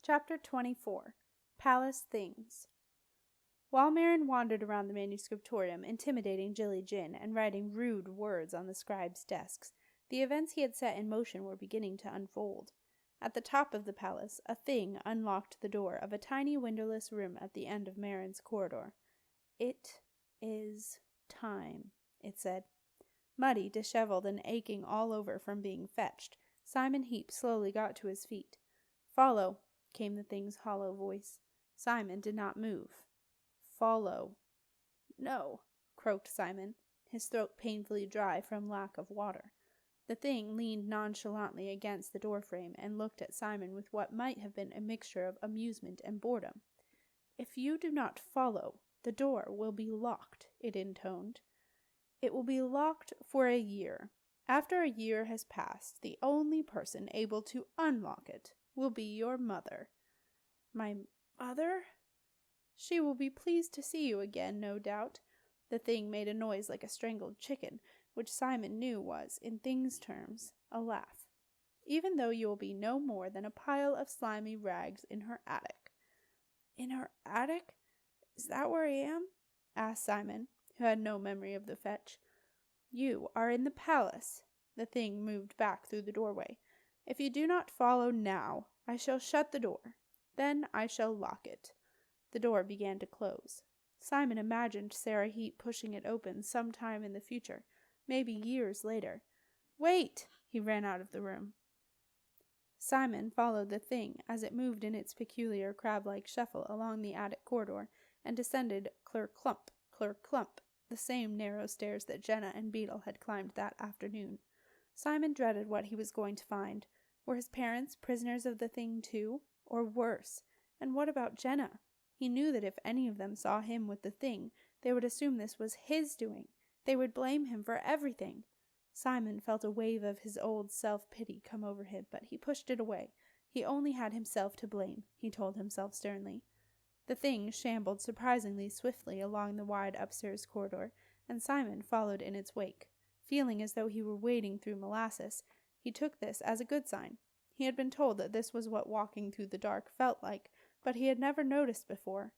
Chapter 24. Palace Things. While Marin wandered around the manuscriptorium, intimidating Jilly Jin and writing rude words on the scribes' desks, the events he had set in motion were beginning to unfold. At the top of the palace, a thing unlocked the door of a tiny windowless room at the end of Marin's corridor. "It is time," it said. Muddy, disheveled, and aching all over from being fetched, Simon Heap slowly got to his feet. "Follow," came the thing's hollow voice. Simon did not move. "Follow." "No," croaked Simon, his throat painfully dry from lack of water. The thing leaned nonchalantly against the doorframe and looked at Simon with what might have been a mixture of amusement and boredom. "If you do not follow, the door will be locked," it intoned. "It will be locked for a year. After a year has passed, the only person able to unlock it will be your mother." "My mother?" "She will be pleased to see you again, no doubt." The thing made a noise like a strangled chicken, which Simon knew was, in things' terms, a laugh. "Even though you will be no more than a pile of slimy rags in her attic." "In her attic? Is that where I am?" asked Simon, who had no memory of the fetch. "You are in the palace." The thing moved back through the doorway. "If you do not follow now, I shall shut the door. Then I shall lock it." The door began to close. Simon imagined Sarah Heap pushing it open some time in the future, maybe years later. "Wait!" He ran out of the room. Simon followed the thing as it moved in its peculiar crab-like shuffle along the attic corridor and descended clump, the same narrow stairs that Jenna and Beetle had climbed that afternoon. Simon dreaded what he was going to find. Were his parents prisoners of the thing too? Or worse? And what about Jenna? He knew that if any of them saw him with the thing, they would assume this was his doing. They would blame him for everything. Simon felt a wave of his old self-pity come over him, but he pushed it away. He only had himself to blame, he told himself sternly. The thing shambled surprisingly swiftly along the wide upstairs corridor, and Simon followed in its wake. Feeling as though he were wading through molasses, he took this as a good sign. He had been told that this was what walking through the dark felt like, but he had never noticed before.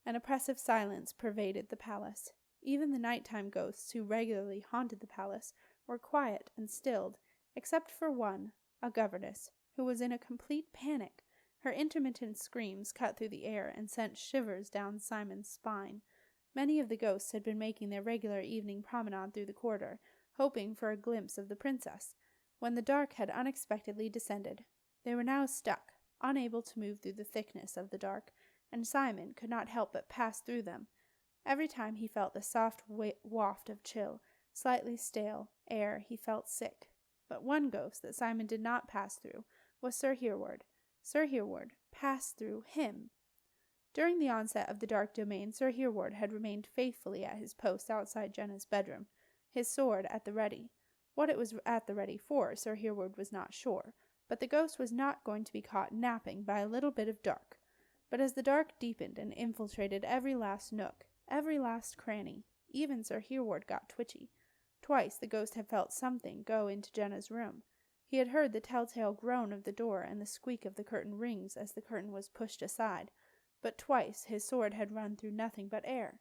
An oppressive silence pervaded the palace. Even the nighttime ghosts who regularly haunted the palace were quiet and stilled, except for one, a governess, who was in a complete panic. Her intermittent screams cut through the air and sent shivers down Simon's spine. Many of the ghosts had been making their regular evening promenade through the corridor, hoping for a glimpse of the princess, when the dark had unexpectedly descended. They were now stuck, unable to move through the thickness of the dark, and Simon could not help but pass through them. Every time he felt the soft waft of chill, slightly stale air, he felt sick. But one ghost that Simon did not pass through was Sir Hereward. Sir Hereward passed through him. During the onset of the dark domain, Sir Hereward had remained faithfully at his post outside Jenna's bedroom, his sword at the ready. What it was at the ready for, Sir Hereward was not sure, but the ghost was not going to be caught napping by a little bit of dark. But as the dark deepened and infiltrated every last nook, every last cranny, even Sir Hereward got twitchy. Twice the ghost had felt something go into Jenna's room. He had heard the telltale groan of the door and the squeak of the curtain rings as the curtain was pushed aside, but twice his sword had run through nothing but air.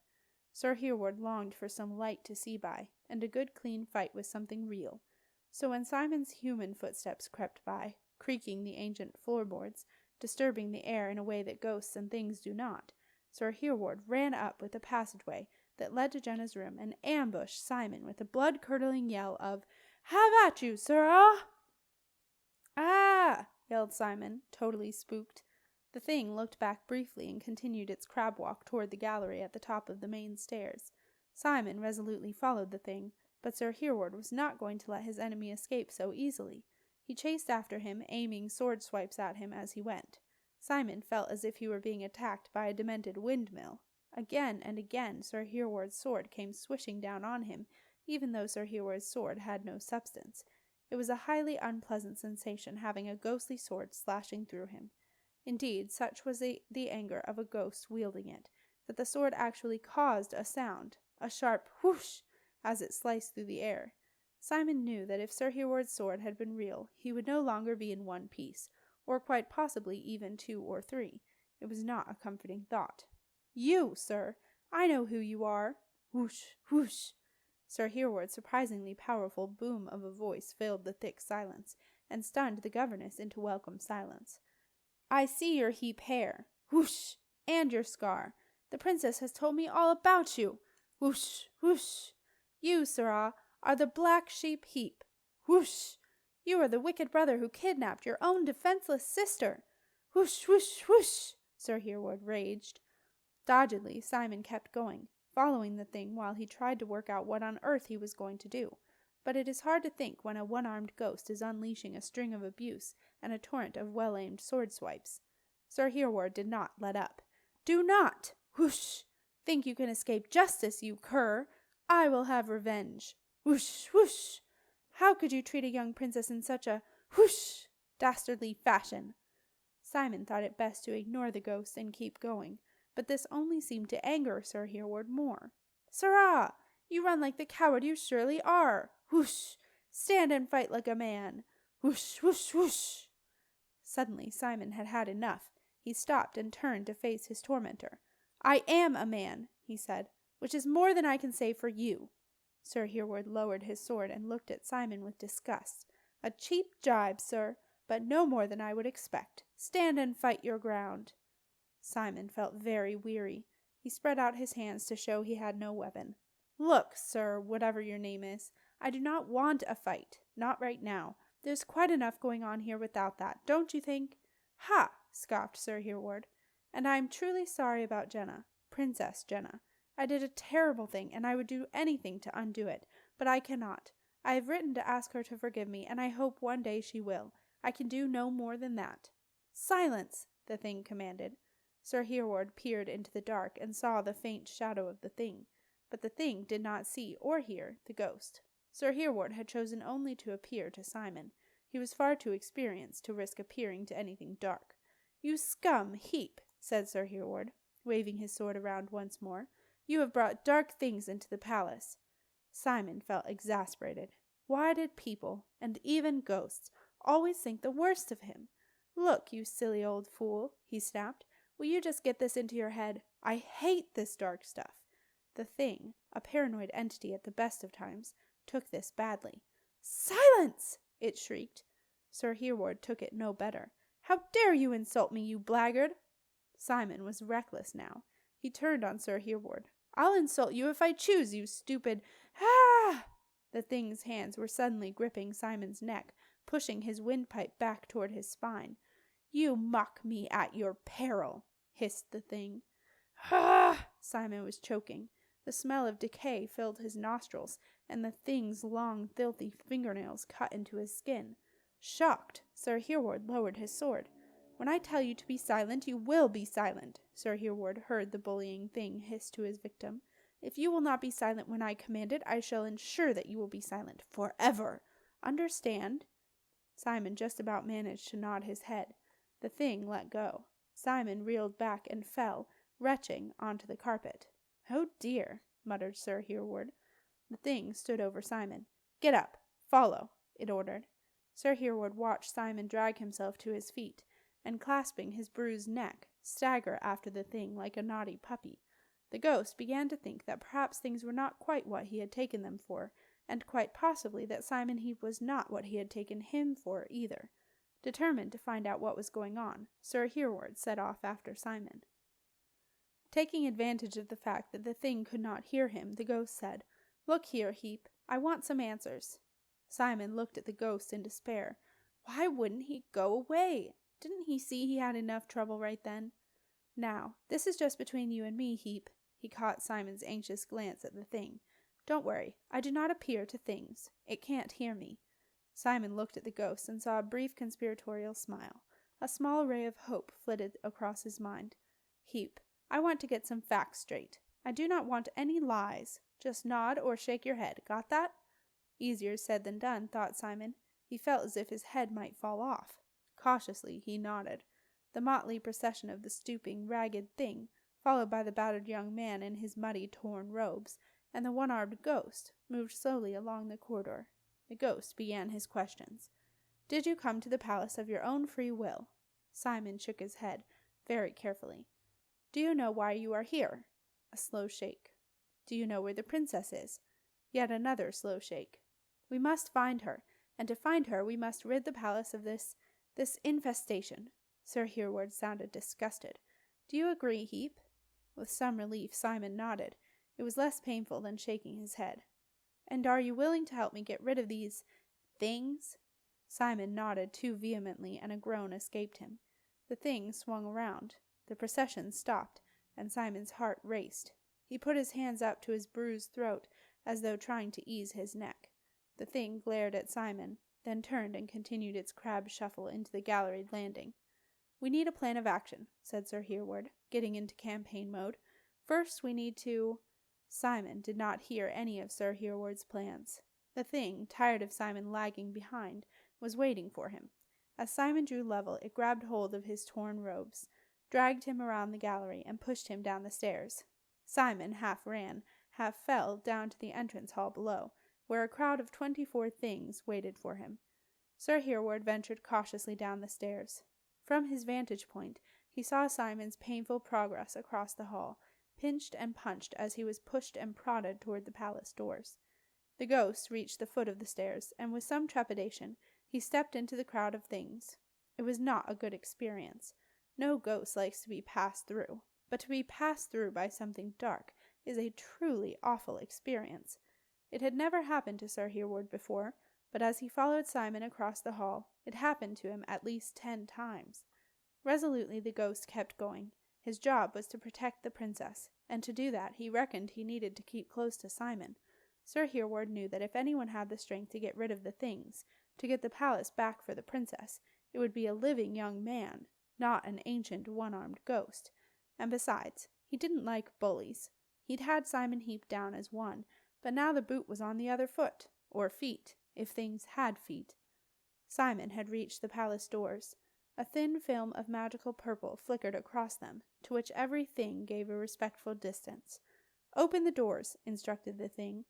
Sir Hereward longed for some light to see by, and a good clean fight with something real. So when Simon's human footsteps crept by, creaking the ancient floorboards, disturbing the air in a way that ghosts and things do not, Sir Hereward ran up with a passageway that led to Jenna's room and ambushed Simon with a blood-curdling yell of, "Have at you, sirrah!" "Ah!" yelled Simon, totally spooked. The thing looked back briefly and continued its crab walk toward the gallery at the top of the main stairs. Simon resolutely followed the thing, but Sir Hereward was not going to let his enemy escape so easily. He chased after him, aiming sword swipes at him as he went. Simon felt as if he were being attacked by a demented windmill. Again and again Sir Hereward's sword came swishing down on him, even though Sir Hereward's sword had no substance. It was a highly unpleasant sensation having a ghostly sword slashing through him. Indeed, such was the anger of a ghost wielding it, that the sword actually caused a sound, a sharp whoosh, as it sliced through the air. Simon knew that if Sir Hereward's sword had been real, he would no longer be in one piece, or quite possibly even 2 or 3. It was not a comforting thought. "You, sir! I know who you are!" Whoosh, whoosh! Sir Hereward's surprisingly powerful boom of a voice filled the thick silence, and stunned the governess into welcome silence. "I see your heap hair. Whoosh! And your scar. The princess has told me all about you. Whoosh, whoosh! You, sirrah, are the black sheep Heap. Whoosh! You are the wicked brother who kidnapped your own defenseless sister. Whoosh, whoosh, whoosh!" Sir Hereward raged. Doggedly, Simon kept going, following the thing while he tried to work out what on earth he was going to do. But it is hard to think when a one-armed ghost is unleashing a string of abuse and a torrent of well-aimed sword swipes. Sir Hereward did not let up. "Do not! Whoosh! Think you can escape justice, you cur! I will have revenge! Whoosh! Whoosh! How could you treat a young princess in such a whoosh dastardly fashion?" Simon thought it best to ignore the ghost and keep going, but this only seemed to anger Sir Hereward more. "Sirrah! You run like the coward you surely are! Whoosh! Stand and fight like a man! Whoosh! Whoosh! Whoosh!" Suddenly Simon had had enough. He stopped and turned to face his tormentor. "I am a man," he said, "which is more than I can say for you." Sir Hereward lowered his sword and looked at Simon with disgust. "A cheap jibe, sir, but no more than I would expect. Stand and fight your ground." Simon felt very weary. He spread out his hands to show he had no weapon. "Look, sir, whatever your name is, I do not want a fight. Not right now. There's quite enough going on here without that, don't you think?" "Ha!" scoffed Sir Hereward. "And I am truly sorry about Jenna, Princess Jenna. I did a terrible thing, and I would do anything to undo it, but I cannot. I have written to ask her to forgive me, and I hope one day she will. I can do no more than that." "Silence!" the thing commanded. Sir Hereward peered into the dark and saw the faint shadow of the thing, but the thing did not see or hear the ghost. Sir Hereward had chosen only to appear to Simon. He was far too experienced to risk appearing to anything dark. "You scum Heap," said Sir Hereward, waving his sword around once more. "You have brought dark things into the palace." Simon felt exasperated. Why did people, and even ghosts, always think the worst of him? "Look, you silly old fool," he snapped. "Will you just get this into your head? I hate this dark stuff." The thing, a paranoid entity at the best of times, took this badly. "Silence!" it shrieked. Sir Hereward took it no better. "How dare you insult me, you blackguard?" Simon was reckless now. He turned on Sir Hereward. "I'll insult you if I choose, you stupid— Ah!" The thing's hands were suddenly gripping Simon's neck, pushing his windpipe back toward his spine. "You mock me at your peril," hissed the thing. "Ah!" Simon was choking. The smell of decay filled his nostrils, and the thing's long, filthy fingernails cut into his skin. Shocked, Sir Hereward lowered his sword. "When I tell you to be silent, you will be silent," Sir Hereward heard the bullying thing hiss to his victim. "If you will not be silent when I command it, I shall ensure that you will be silent forever. Understand?" Simon just about managed to nod his head. The thing let go. Simon reeled back and fell, retching, onto the carpet. "Oh dear," muttered Sir Hereward. The thing stood over Simon. "Get up. Follow," it ordered. Sir Hereward watched Simon drag himself to his feet, and clasping his bruised neck, stagger after the thing like a naughty puppy. The ghost began to think that perhaps things were not quite what he had taken them for, and quite possibly that Simon Heap was not what he had taken him for either. Determined to find out what was going on, Sir Hereward set off after Simon. Taking advantage of the fact that the thing could not hear him, the ghost said, "Look here, Heap, I want some answers." Simon looked at the ghost in despair. Why wouldn't he go away? Didn't he see he had enough trouble right then? "Now, this is just between you and me, Heap." He caught Simon's anxious glance at the thing. "Don't worry, I do not appear to things. It can't hear me." Simon looked at the ghost and saw a brief conspiratorial smile. A small ray of hope flitted across his mind. "Heap, I want to get some facts straight. I do not want any lies. Just nod or shake your head. Got that?" Easier said than done, thought Simon. He felt as if his head might fall off. Cautiously he nodded. The motley procession of the stooping, ragged thing, followed by the battered young man in his muddy, torn robes, and the one-armed ghost, moved slowly along the corridor. The ghost began his questions. "Did you come to the palace of your own free will?" Simon shook his head, very carefully. "Do you know why you are here?" A slow shake. "Do you know where the princess is?" Yet another slow shake. "We must find her, and to find her we must rid the palace of this infestation." Sir Hereward sounded disgusted. "Do you agree, Heap?" With some relief, Simon nodded. It was less painful than shaking his head. "And are you willing to help me get rid of these things?" Simon nodded too vehemently, and a groan escaped him. The thing swung around. The procession stopped, and Simon's heart raced. He put his hands up to his bruised throat, as though trying to ease his neck. The thing glared at Simon, then turned and continued its crab shuffle into the galleried landing. "We need a plan of action," said Sir Hereward, getting into campaign mode. "First, we need to—" Simon did not hear any of Sir Hereward's plans. The thing, tired of Simon lagging behind, was waiting for him. As Simon drew level, it grabbed hold of his torn robes, dragged him around the gallery, and pushed him down the stairs. Simon half ran, half fell down to the entrance hall below, where a crowd of 24 things waited for him. Sir Hereward ventured cautiously down the stairs. From his vantage point, he saw Simon's painful progress across the hall, pinched and punched as he was pushed and prodded toward the palace doors. The ghost reached the foot of the stairs, and with some trepidation, he stepped into the crowd of things. It was not a good experience. No ghost likes to be passed through, but to be passed through by something dark is a truly awful experience. It had never happened to Sir Hereward before, but as he followed Simon across the hall, it happened to him at least 10 times. Resolutely the ghost kept going. His job was to protect the princess, and to do that he reckoned he needed to keep close to Simon. Sir Hereward knew that if anyone had the strength to get rid of the things, to get the palace back for the princess, it would be a living young man, not an ancient one-armed ghost. And besides, he didn't like bullies. He'd had Simon Heap down as one, but now the boot was on the other foot, or feet, if things had feet. Simon had reached the palace doors. A thin film of magical purple flickered across them, to which every thing gave a respectful distance. "Open the doors," instructed the thing.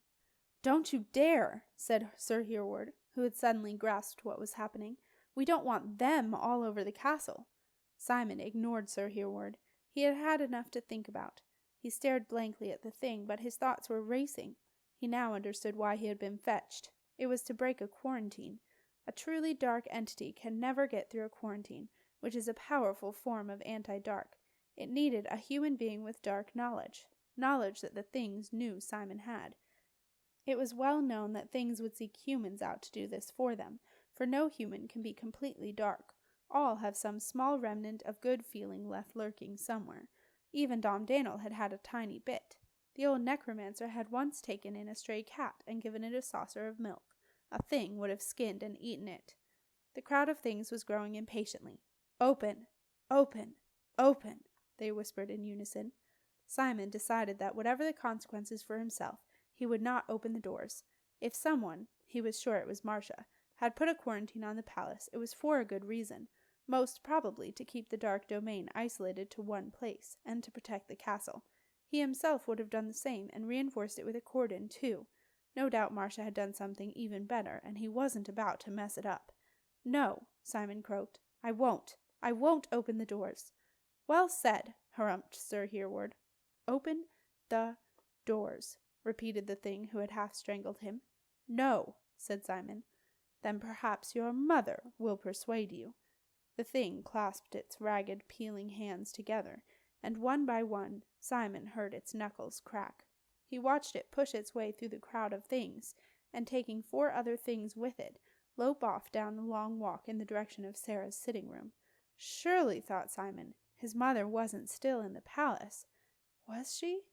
"Don't you dare," said Sir Hereward, who had suddenly grasped what was happening. "We don't want them all over the castle." Simon ignored Sir Hereward. He had had enough to think about. He stared blankly at the thing, but his thoughts were racing. He now understood why he had been fetched. It was to break a quarantine. A truly dark entity can never get through a quarantine, which is a powerful form of anti-dark. It needed a human being with dark knowledge that the things knew Simon had. It was well known that things would seek humans out to do this for them, for no human can be completely dark. All have some small remnant of good feeling left lurking somewhere. Even Dom Danel had had a tiny bit. The old necromancer had once taken in a stray cat and given it a saucer of milk. A thing would have skinned and eaten it. The crowd of things was growing impatiently. "Open! Open! Open!" they whispered in unison. Simon decided that whatever the consequences for himself, he would not open the doors. If someone, he was sure it was Marcia, had put a quarantine on the palace, it was for a good reason, most probably to keep the dark domain isolated to one place, and to protect the castle. He himself would have done the same, and reinforced it with a cordon, too. No doubt Marcia had done something even better, and he wasn't about to mess it up. "No," Simon croaked. I won't open the doors." "Well said," harumphed Sir Hereward. "Open the doors," repeated the thing who had half strangled him. "No," said Simon. "Then perhaps your mother will persuade you." The thing clasped its ragged, peeling hands together, and one by one Simon heard its knuckles crack. He watched it push its way through the crowd of things, and taking 4 other things with it, lope off down the long walk in the direction of Sarah's sitting room. Surely, thought Simon, his mother wasn't still in the palace. Was she?